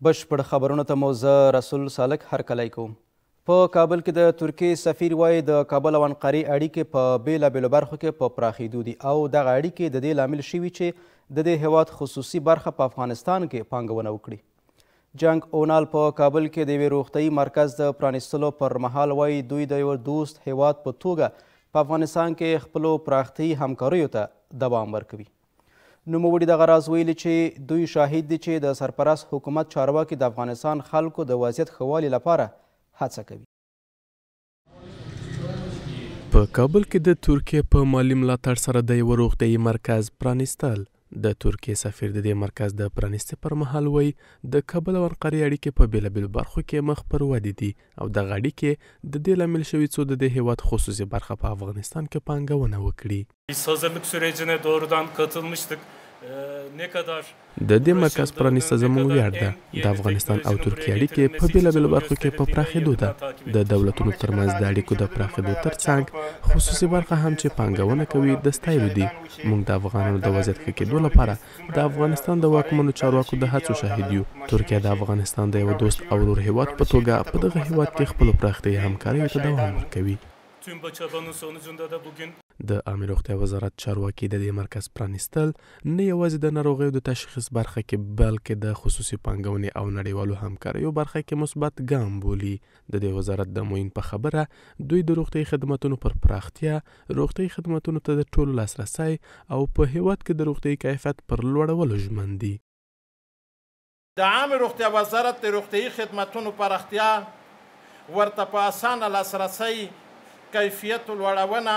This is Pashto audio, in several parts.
بشپړ خبرونه ته مو زه رسول سالک هرکلی کوم. په کابل کې د ترکیې سفیر وایي د کابل او انقرې اړیکې په بېلابېلو برخو کې په پراخېدو دي او دغه اړیکې د دې لامل شوي چې د دې هیواد خصوصي برخه په افغانستان کې پانګونه وکړي. جنګ اونال په کابل کې د یوې روغتیايي مرکز د پرانیستلو پر مهال وایي دوی د یو دوست هیواد په توګه په افغانستان کې خپلو پراختیايي همکاریو ته دوام ورکوي. نوموړي دغه راز ویلي چې دوی شاهد دي چې د سرپرست حکومت چارواکي د افغانستان خلکو د وضعیت ښه والي لپاره هڅه کوي. په کابل کې د ترکیې په مالي ملاتړ سره د یوه روغتیايي مرکز پرانیستل. د ترکیې سفیر د دې مرکز د پرانیستې پر مهال وایي د کابل او انقرې اړیکې په بېلابېلو برخو کې مخ پر ودې دي او دغه اړیکې د دې لامل شوي څو د دې هیواد خصوصي برخه په افغانستان کې پانګونه وکړي. Biz hazırlık sürecine doğrudan katılmıştık. د دې مرکز پرانیسته زموږ ویاړ ده. د افغانستان او ترکیې اړیکې په بېلابېلو برخو کې په پراخېدو ده. د دولتونو ترمنځ د اړیکو د پراخېدو ترڅنګ خصوصي برخه هم چې پانګونه کوي د ستایلو دي. موږ د افغانانو د وضعیت ښه کېدو لپاره د افغانستان د واکمنو چارواکو د هڅو شاهد یو. ترکیه د افغانستان د یو دوست او ورور هیواد په توګه په دغه هیواد کې خپلو پراختیايي همکاریو ته دوام ورکوي. د عامه روغتیا وزارت چارواکي د دې مرکز پرانیستل نه یوازې د ناروغیو د تشخیص برخه کې بلکې د خصوصي پانګونې او نړیوالو همکاریو برخه کې مثبت ګام بولي. د دې وزارت د معین په خبره دوی د روغتیايي خدماتو پر پراختیا، روغتیايي خدماتو ته د ټولو لاسرسی او په هیواد کې د روغتیايي کیفیت پر لوړولو ژمن دي. د عامه روغتیا وزارت د روغتیايي خدماتو پراختیا، ورته په اسانه لاسرسی، کیفیت لوړونه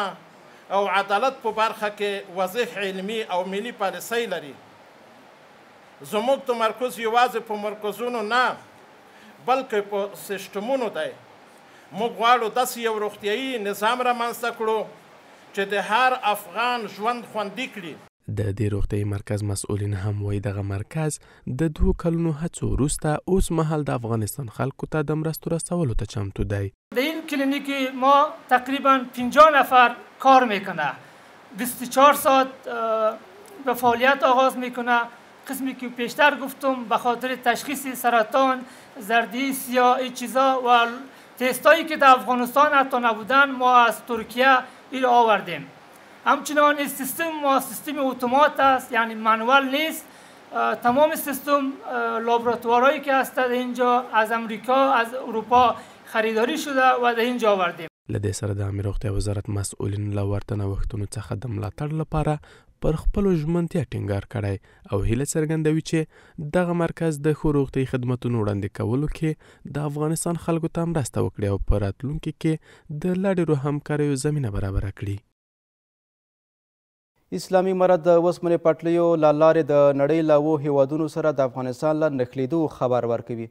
او عدالت په برخه کې واضح علمي او ملي پالیسۍ لري. زموږ تمرکز یوازې په مرکزونو نه بلکې په سیسټمونو دی. موږ غواړو داسې یو روغتیايي نظام رامنځته کړو چې د هر افغان ژوند خوندي کړي. د دې روغتیايي مرکز مسؤلین هم وایي دغه مرکز د 2 کلونو هڅو وروسته اوس مهال د افغانستان خلکو ته د مرستو رسولو ته چمتو دی. در این کلینیک ما تقریبا 50 نفر کار میکنه. 24 ساعت به فعالیت آغاز میکنه. قسمی که پیشتر گفتم به خاطر تشخیص سرطان، زردی سیاه، این چیزا و تستایی که در افغانستان حتی نبودن ما از ترکیه این آوردیم. همچنان این سیستم ما سیستم اتومات است، یعنی منوال نیست. تمام سیستم لابراتوارهایی که هست اینجا از امریکا، از اروپا خریداری شده و در اینجا آوردیم. له دې سره د عامه روغتیا وزارت مسؤلین له ورته نوښتونو څخه د ملاتړ لپاره پر خپلو ژمنتیا ټینګار کړی او هیله څرګندوي چې دغه مرکز د ښو روغتیايي خدمتونو وړاندې کولو کې د افغانستان خلکو ته مرسته وکړي او په راتلونکي کې د لا ډېرو همکاریو زمینه برابره کړي. اسلامي امارت د اوسپنې پټلیو له لارې د نړۍ له 7 هیوادونو سره د افغانستان له نښلېدو خبر ورکوي.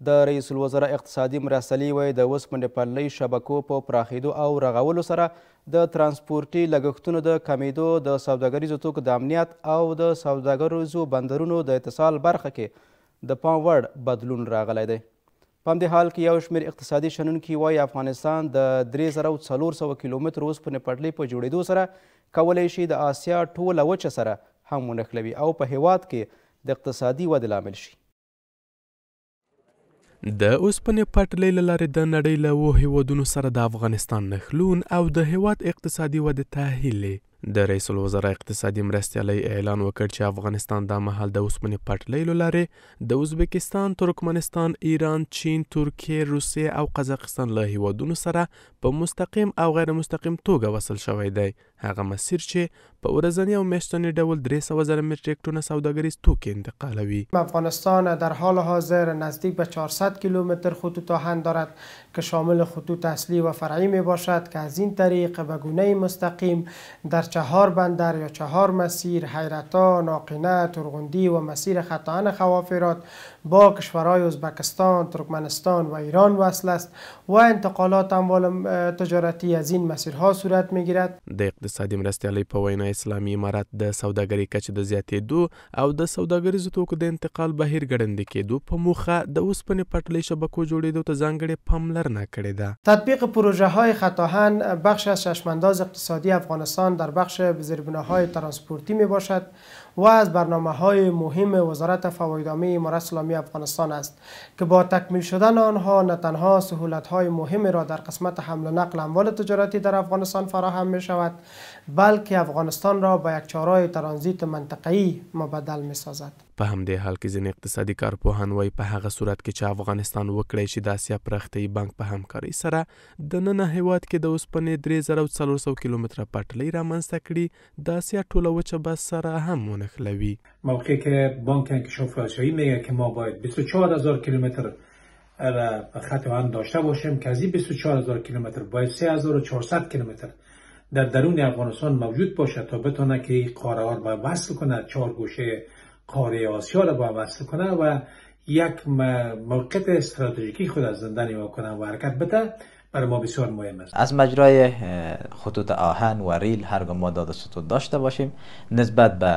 د رئیس الوزرا اقتصادي مرستیالي وایي د اوسپنې پټلۍ شبکو په پراخېدو او رغولو سره د ترانسپورټي لګښتونو د کمیدو، د سوداګریزو توکو د امنیت او د سوداګریزو بندرونو د اتصال برخه کې د پام وړ بدلون راغلی دی. په همدې حال کې یو شمېر اقتصادي شنونکي وایي افغانستان د 3400 کیلومترو اوسپنې پټلۍ په جوړېدو سره کولی شي د آسیا ټوله وچه سره هم ونښلوي او په هیواد کې د اقتصادي ودې لامل شي. د اوسپنې پټلۍ له لارې د نړۍ له 7 هیوادونو سره د افغانستان نښلون او د هیواد اقتصادي ودې ته هیلې. د رئیس الوزرا اقتصادي مرستیالۍ اعلان وکړ چې افغانستان دا مهال د اوسپنې پټلۍ له لارې د ازبکستان، ترکمنستان، ایران، چین، ترکیې، روسیې او قزاقستان له هیوادونو سره په مستقیم او غیر مستقیم توګه وصل شوی دی. هغه مسیر چې په ورځني او میاشتني ډول 300,000 متریک ټونه سوداګریز توکي انتقالوي. افغانستان در حال حاضر نزدیک به 400 کیلومتر خطوط آهن دارد که شامل خطوط اصلی و فرعی می باشد که از این طریق به گونه مستقیم در 4 بندر یا 4 مسیر حیرتا، ناقینه، ترغندی و مسیر خطاهن خوافرات با کشورهای ازبکستان، ترکمنستان و ایران وصل است و انتقالات اموال تجارتی از این مسیرها صورت می گیرد. د اقتصادي مرستیالۍ په وینا اسلامي امارت د سوداګرۍ کچې د زیاتېدو او د سوداګریزو توکو د انتقال بهیر ګړندي کېدو په موخه د اوسپنې پټلۍ شبکو جوړېدو ته ځانګړې پاملرنه کړې ده. تطبیق پروژه های خطاهن بخش از چشمانداز اقتصادی افغانستان در بخش زیربناهای ترانسپورتی می باشد و از برنامه‌های مهم وزارت فوایدنامه امارت اسلامی افغانستان است که با تکمیل شدن آنها نه تنها سهولت‌های مهم را در قسمت حمل و نقل اموال تجارتی در افغانستان فراهم می‌شود، بلکه افغانستان را به یک چهارراه ترانزیت منطقه‌ای مبدل می‌سازد. په همدې حال کې ځینې اقتصادي کارپوهان وایي په هغه صورت کې چې افغانستان وکړی چې د اسیا پراختیایي بانک په همکارۍ سره دننه هیواد کې د اوسپنې 3400 کیلومتره پټلۍ رامنځته کړي، د اسیا ټوله وچه به سره هم ونښلوي. موقعی که بانک انکشاف آسیایی میگه که ما باید 24000 کیلومتر خط آهن داشته باشیم که از این 24000 کیلومتر باید 3400 کیلومتر در درون افغانستان موجود باشه تا بتونه که این قاره ها رو وصل کنه، 4 گوشه قاره آسیا رو با وصل کنه و یک موقعیت استراتژیکی خود از زنده نما کنه و حرکت بده. برای ما بسیار مهم است. از مجرای خطوط آهن و ریل هرگاه ما داده ستود داشته باشیم، نسبت به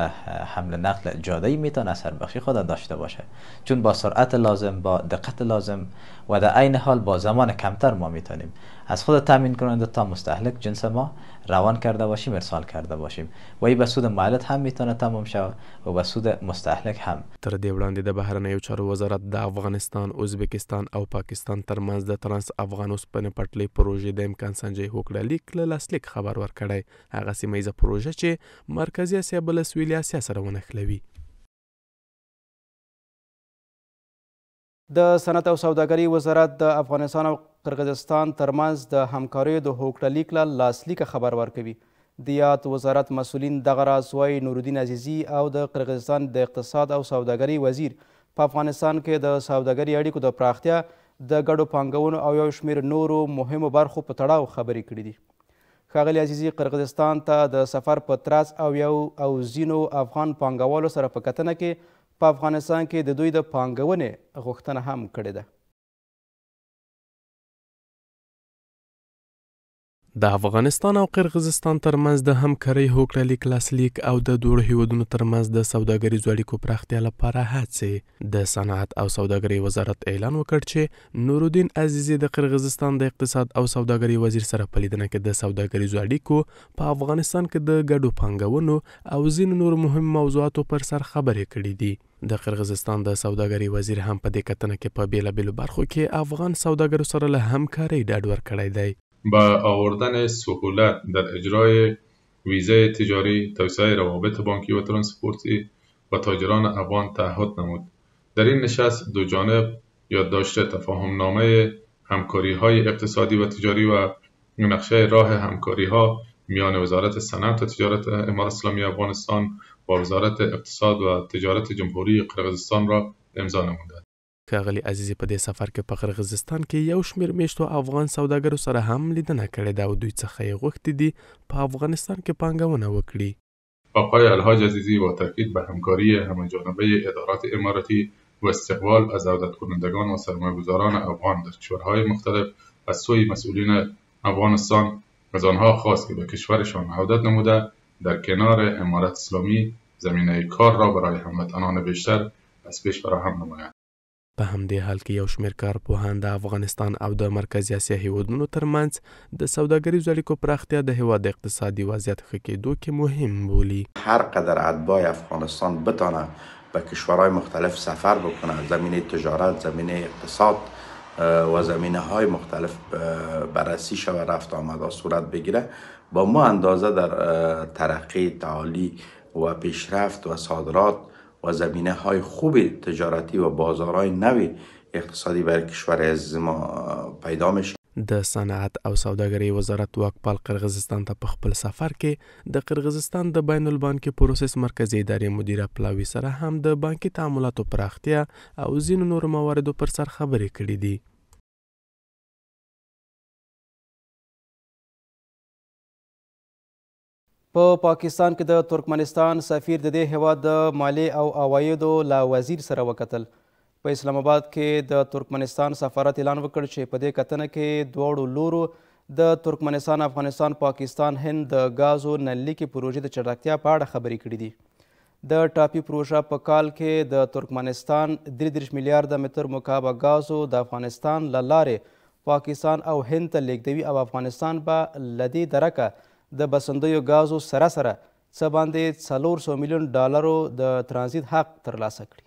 حمل نقل جاده‌ای میتونه اثر بخشی خود داشته باشه، چون با سرعت لازم، با دقت لازم و در عین حال با زمان کمتر ما میتونیم از خود تامین کننده تا مستهلک جنس ما روان کرده باشیم، ارسال کرده باشیم و این به سود مالک هم میتونه تمام شود و به سود مستهلک هم. تر دې وړاندې د بهرنیو چارو وزارت د افغانستان، ازبکستان او پاکستان ترمنځ د ترانس افغان اوسپنې پټلۍ پروژې د امکان سنجۍ هوکړه له لاسلیک خبر ورکړی. هغه سیمه ییزه پروژه چې مرکزي اسیا بله سویلي اسیا سره ونښلوي. د صنعت او سوداګرۍ وزارت د افغانستان او قرغیزستان ترمنځ د همکاریو د هوکړه لیک له لاسلیکه خبر ورکوي. د یاد وزارت مسؤلین دغه راز وایي نورالدین عزیزي او د قرغیزستان د اقتصاد او سوداګرۍ وزیر په افغانستان کې د سوداګرۍ اړیکو د پراختیا، د ګډو پانګونو او یو شمېر نورو مهمو برخو په تړاو خبرې کړي دي. ښاغلي عزیزي قرغیزستان ته د سفر په ترڅ او ځینو افغان پانګوالو سره په کتنه کې په افغانستان کې د دوی د پانګونې غوښتنه هم کړې ده. د افغانستان او قرغیزستان ترمنځ د همکارۍ هوکړه لیک لاسلیک او د دواړو هیوادونو ترمنځ د سوداګریزو اړیکو پراختیا لپاره هڅې. د صنعت او سوداګرۍ وزارت اعلان وکړ چې نورالدین عزیزي د قرغیزستان د اقتصاد او سوداګرۍ وزیر سره په لیدنه کې د سوداګریزو اړیکو په افغانستان کې د ګډو پانګونو او ځینو نورو مهم موضوعاتو پر سر خبرې کړې دي. د قرغیزستان د سوداګرۍ وزیر هم په دې کتنه کې په بیلابیلو برخو کې افغان سوداګرو سره له همکارۍ ډاډ ورکړی دی. با آوردن سهولت در اجرای ویزه تجاری، توسعه روابط بانکی و ترانسپورتی با تاجران افغان تعهد نمود. در این نشست دو جانب یادداشت تفاهمنامه همکاری‌های اقتصادی و تجاری و نقشه راه همکاری‌ها میان وزارت صنعت و تجارت امارت اسلامی افغانستان با وزارت اقتصاد و تجارت جمهوری قرغیزستان را امضا نمودند. ښاغلي عزیزي په دې سفر کې په قرغیزستان کې یو شمېر میشتو افغان سوداګرو سره هم لیدنه کړې ده او دوی څخه یې غوښتي دي په افغانستان کې پانګونه وکړي. آقای الحاج عزیزی با تاکید به همکاری همه‌جانبه ادارات اماراتی و استقبال از دولت کنندگان و سرمایه‌گذاران افغان در کشورهای مختلف از سوی مسئولین افغانستان از آنها خواست که به کشورشان عودت نموده در کنار امارت اسلامی زمینه کار را برای هموطنان بیشتر از پیش فراهم نمایند. په همدې حال کې یو شمېر کارپوهان د افغانستان او د مرکزي اسیا هیوادونو ترمنځ د سوداګریزو اړیکو پراختیا د هیواد د اقتصادي وضعیت ښه کېدو کې مهم بولي. هر قدر اتباع افغانستان بتونه به کشورهای مختلف سفر بکنه، زمینه تجارت، زمینه اقتصاد و زمینه های مختلف بررسی شود، رفت آمد صورت بگیره، با ما اندازه در ترقی تعالی و پیشرفت و صادرات و زمینه های خوب تجارتی و بازارهای نوی اقتصادی برای کشور عزیز ما پیدا میشه. د صنعت او سوداګرۍ وزارت واکپال قرغیزستان ته په خپل سفر کې د قرغیزستان د بین البانکي پروسس مرکزي ادارې مدیره پلاوي سره هم د بانکي تعاملاتو پراختیا او ځینو نورو مواردو پر سر خبرې کړې دي. په پاکستان کې د ترکمنستان سفیر د دې هیواد د مالیې او عوایدو له وزیر سره وکتل. په اسلام آباد کې د ترکمنستان سفارت اعلان وکړ چې په دې کتنه کې دواړو لورو د ترکمنستان، افغانستان، پاکستان، هند د غازو نللیکې پروژې د چټکتیا په اړه خبرې کړي دي. د ټاپي پروژه په کال کې د ترکمنستان 33 میلیارډ متر مکعب غازو د افغانستان له لارې پاکستان او هند ته لیږدوي او افغانستان به له دې درکه د بسندیو غازو سره سره څه باندې 400 میلیون ډالرو د ترانزیت حق ترلاسه کړي.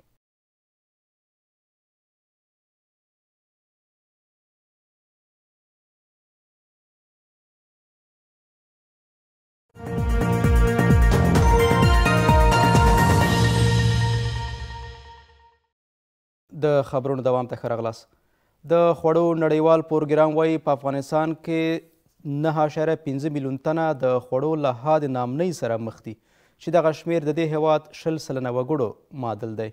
د خبرونو دوام ته ښه راغلاست. د خوړو نړیوال پروګرام وایي په افغانستان کې 9.5 میلیون تنه د خوړو له حد نامنۍ سره مخ دي چې دغه شمېر د دې هیواد 20% وګړو معادل دی.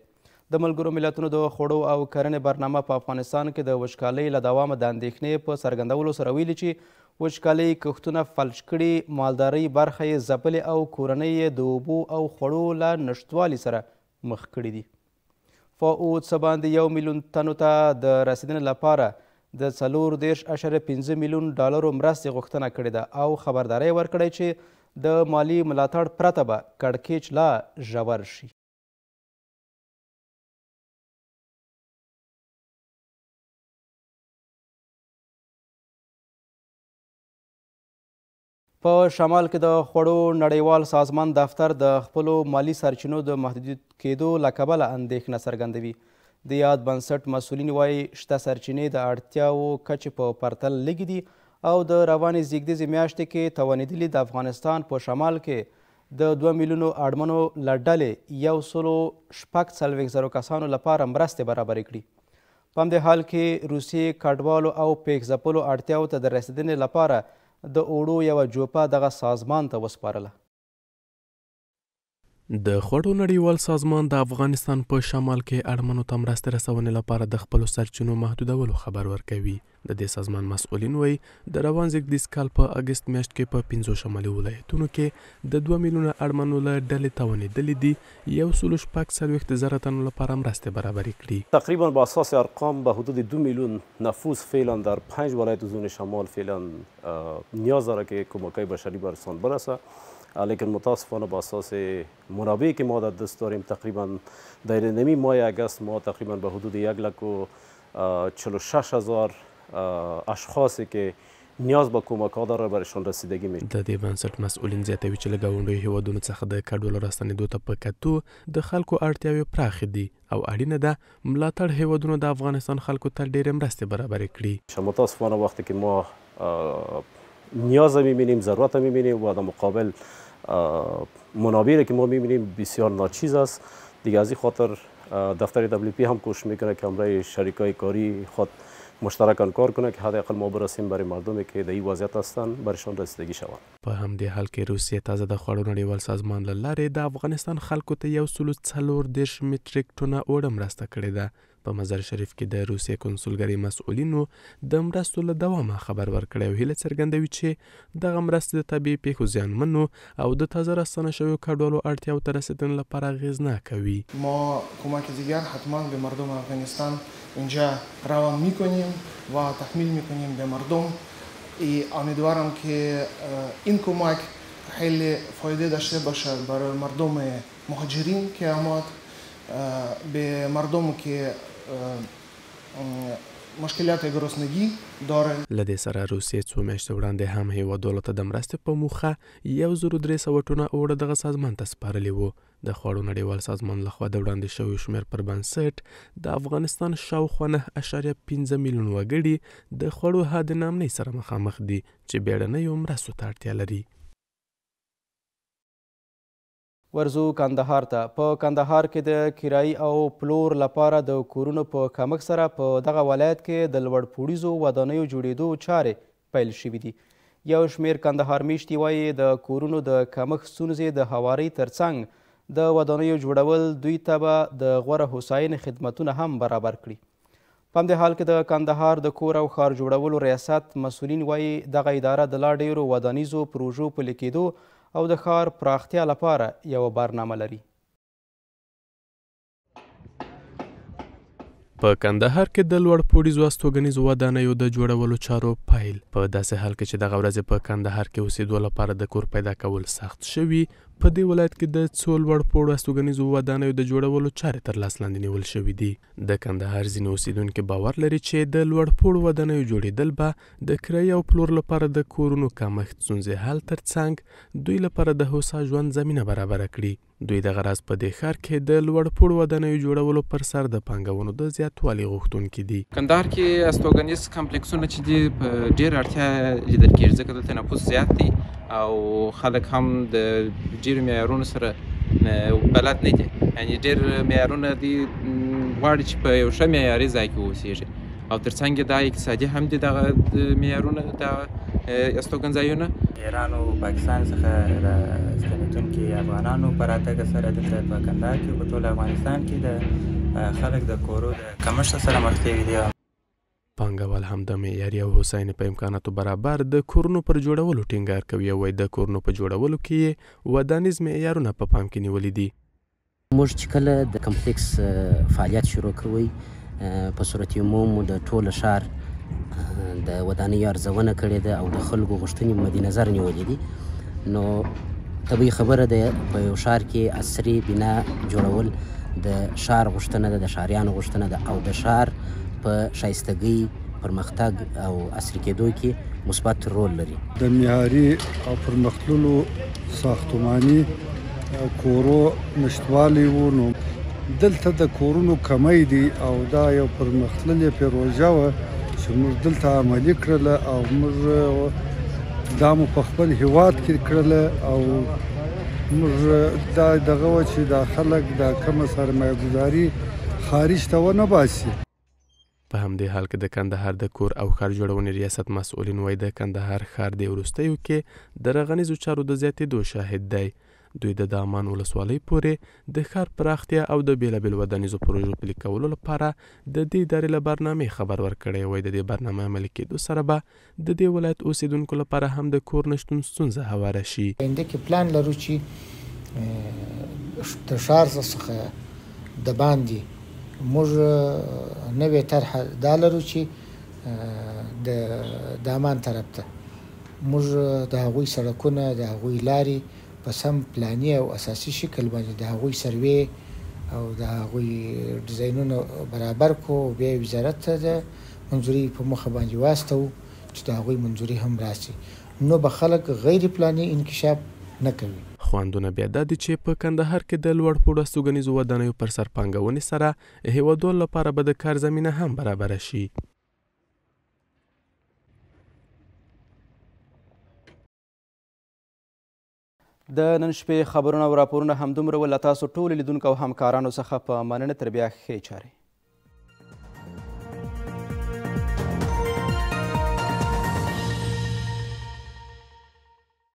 د ملګرو ملتونو د خوړو او کرنې برنامه په افغانستان کې د وچکالۍ له دوامه د اندېښنې په څرګندولو سره ویلي چې وچکالۍ کښتونه فلج کړي، مالدارۍ برخه یې ځپلې او کورنۍ یې د اوبو او خوړو له نشتوالي سره مخ کړي دي. فاو څه باندې 1 میلیون تنو ته د رسیدنې لپاره د 4.5 میلیون ډالرو مرستې غوښتنه کړې ده او خبرداری ورکړی چې د مالی ملاتړ پرته به کړکېچ لا ژور شي. په شمال کې د خوړو نړیوال سازمان دفتر د خپلو مالی سرچینو د محدود کېدو له کبله اندېښنه څرګندوي. د یاد بنسټ مسؤلین وایي شته سرچینې د اړتیاوو کچې په پرتله لږې دي او د روانې زیږدیزې میاشتې کې توانېدلي د افغانستان په شمال کې د 2 میلیونو اړمنو له ډلې 140 کسانو لپاره مرستې برابرې کړي. په همدې حال کې روسیې کډوالو او پیښ ځپلو اړتیاوو ته د رسیدنې لپاره د اوړو یوه جوپه دغه سازمان ته وسپارله. د خوړو نړیوال سازمان د افغانستان په شمال کې اړمنو ته مرستې رسونې لپاره د خپلو سرچینو محدودولو خبر ورکوي. د دې سازمان مسؤلین وایي د روان زیږدیز کال په اګست میاشت کې په 5 شمالي ولایتونو کې د 2 میلیونه اړمنو له ډلې توانېدلي دي 140,000 تنو لپاره مرستې برابرې کړي. تقریبا با اساس ارقام به حدود 2 میلیون نفوس فعلا در 5 ولایت زون شمال فعلا نیاز داره که کمک‌های بشری برسان برسه. لیکن متاسفانه با اساس منابعی که ما در دست داریم تقریبا در نمی ماه اگست ما تقریبا به حدود 146,000 اشخاصی که نیاز به کمک ها داره برشان رسیدگی میشه. د دې بنسټ مسؤلین زیاتوي چې له ګاونډیو هیوادونو څخه د کډوالو راستنېدو ته په کتو د خلکو اړتیاوې پراخې دي او اړینه ده ملاتړ هیوادونو د افغانستان خلکو ته ډېرې مرستې برابرې کړي. متاسفانه وقتی که ما نیاز میبینیم، ضرورت میبینیم و در مقابل منابعی که ما میبینیم بسیار ناچیز است. دیگه از این خاطر دفتر WP هم کوشش میکنه که همراه شریکای کاری خود مشترکاً کار کنه که حداقل ما برسیم برای مردمی که در این وضعیت هستن برشان رسیدگی شود. په همدې حال کې روسیې تازه د خوړو نړیوال سازمان له لارې د افغانستان خلکو ته 140 متریک ټنه اوړه مرسته کړې ده. په مزار شریف کې د روسیې کنسولګرۍ مسؤلینو د مرستو له دوامه خبر ورکړی او هیله څرګندوي چې دغه مرستې د طبیعي پیښو زیانمنو او د تازه راستنه شویو کډوالو اړتیاو ته رسیدنې لپاره اغېزناکه وي. ما کمک دیگر حتما به مردم افغانستان اینجا روان میکنیم و تحمیل میکنیم به مردم. امیدوارم که این کمک خیلی فایده داشته باشد برای مردم مهاجرین که آمد، به مردم که مشکلات گرسنگی داره. له دې سره روسیې څو میاشتې وړاندې هم هیوادونو ته د مرستې په موخه 1,300 ټنه اوړه دغه سازمان ته سپارلي وو. د خوړو نړیوال سازمان لخوا د وړاندې شویو شمېر پر بنسټ د افغانستان شاوخوا 9.5 میلیون وګړي د خوړو حد نامنۍ سره مخامخ دي چې بیړنیو مرستو ته اړتیا لري. ورزو کندهار ته. په کندهار کې د کرایي او پلور لپاره د کورونو په کمښت سره په دغه ولایت کې د لوړ پوړیزو ودانیو جوړېدو چارې پیل شوي دي. یو شمېر کندهار میشتي وایي د کورونو د کمښت ستونزې د هوارۍ ترڅنګ د ودانیو جوړول دوی ته به د غوره هوساینې خدمتونه هم برابر کړي. په همدې حال کې د کندهار د کور او ښار جوړولو ریاست مسؤلین وایي دغه اداره د لا ډېرو ودانیزو پروژو پلي کېدو او د ښار پراختیا لپاره یوه برنامه لري. په کندهار کې د لوړ پوړیزو استوګنیزو ودانیو د جوړولو چارو پیل. په داسې حال کې چې دغه ورځې په کندهار کې اوسېدو لپاره د کور پیدا کول سخت شوي، په دې ولایت کې د څو لوړ پوړو استوګنیزو ودانیو د جوړولو چارې تر لاس لاندې نیول شوي دي. د کندهار ځینې اوسیدونکي باور لري چې د لوړ پوړو ودانیو جوړېدل به د کرایې او پلور لپاره د کورونو کمښت ستونزې حل ترڅنګ دوی لپاره د هوسا ژوند زمینه برابره کړي. دوی دغه راز په دې ښار کې د لوړ پوړو ودانیو جوړولو پر سر د پانګونو د زیاتوالي غوښتونکي دي. کندهار کې استوګنیز کمپلیکسونه چې دي په ډېر اړتیا لیدل کېږي ځکه دلته نفوس زیات دی او خلک هم د ډېرو معیارونو سره بلد نه دي. یعنې ډېر معیارونه دي غواړي چې په یو ښه معیاري ځای کې واوسېږي او ترڅنګ دا اقتصادي هم دي دغه معیارونه د استوګنځایونه. ایران او پاکستان څخه راستنېدونکي افغانانو په راتګ سره دلته په کندهار کې په ټول افغانستان کې د خلک د کورو د کمښت سره مخ شوي دي. پانګوال هم د معیاري او هوساینې په امکاناتو برابر د کورونو پر جوړولو ټینګار کوي او د کورونو په جوړولو کې یې ودانیز معیارونه په پام کې نیولي دي. موږ چې کله د کمپلیکس فعالیت شروع کوي په صورت عموم د ټول ښار د ودانیو ارزونه کړې ده او د خلکو غوښتنې مد نظر نیولې دي. نو طبیعي خبره ده په یو ښار کې عصري بنا جوړول د ښار غوښتنه ده، د ښاریانو غوښتنه ده او د ښار په ښایستګۍ پرمختګ او عصري کېدو کې مثبت رول لري. د معیاري او پرمختللو ساختماني کورو نشتوالی و نو دلته د کورونو کمی دي او دا یو پرمختللې پروژه وه چې موږ دلته عملي کړله او موږ دا مو په خپل هیواد کې کړله او موږ دا دغه وه چې دا خلک دا کمه سرمایه ګذاري خارج ته ونه باسي. په همدې حال کې د کندهار د کور او ښار جوړونې ریاست مسؤلین وایي د کندهار ښار د وروستیو کې د رغنیزو چارو د زیاتېدو شاهد دی. دوی د دامان ولسوالۍ پورې د ښار پراختیا او د بېلابېلو ودانیزو پروژو پلي کولو لپاره د دې ادارې له برنامې خبر ورکړی. وایي د دې برنامې عملي کېدو سره به د دې ولایت اوسیدونکو لپاره هم د کور نشتون ستونزه هواره شي. آینده کې پلان لرو چې د ښار څخه د باندې موږ نوې طرحه دا لرو چې د دامان طرف ته موږ د هغوی سړکونه د هغوی لارې په سم پلاني او اساسي شکل باندې د هغوی سروې او د هغوی ډیزاینونه برابر کو او بیا وزارت ته د منظوري په مخه باندې واستو چې د هغوی منظوري هم راسي. نو به خلک غیر پلاني انکشاف نه کوي. خواندونه بیا دا دي چې په کندهار کې د لوړ پوړو استوګنیزو ودانیو پر سر پانګونې سره هیوادوالو لپاره به د کار زمینه هم برابره شي. د نن شپې خبرونه او راپورونه همدومره ول. له تاسو ټولو لیدونکو او همکارانو څخه په مننه. تر بیا ښې چارې.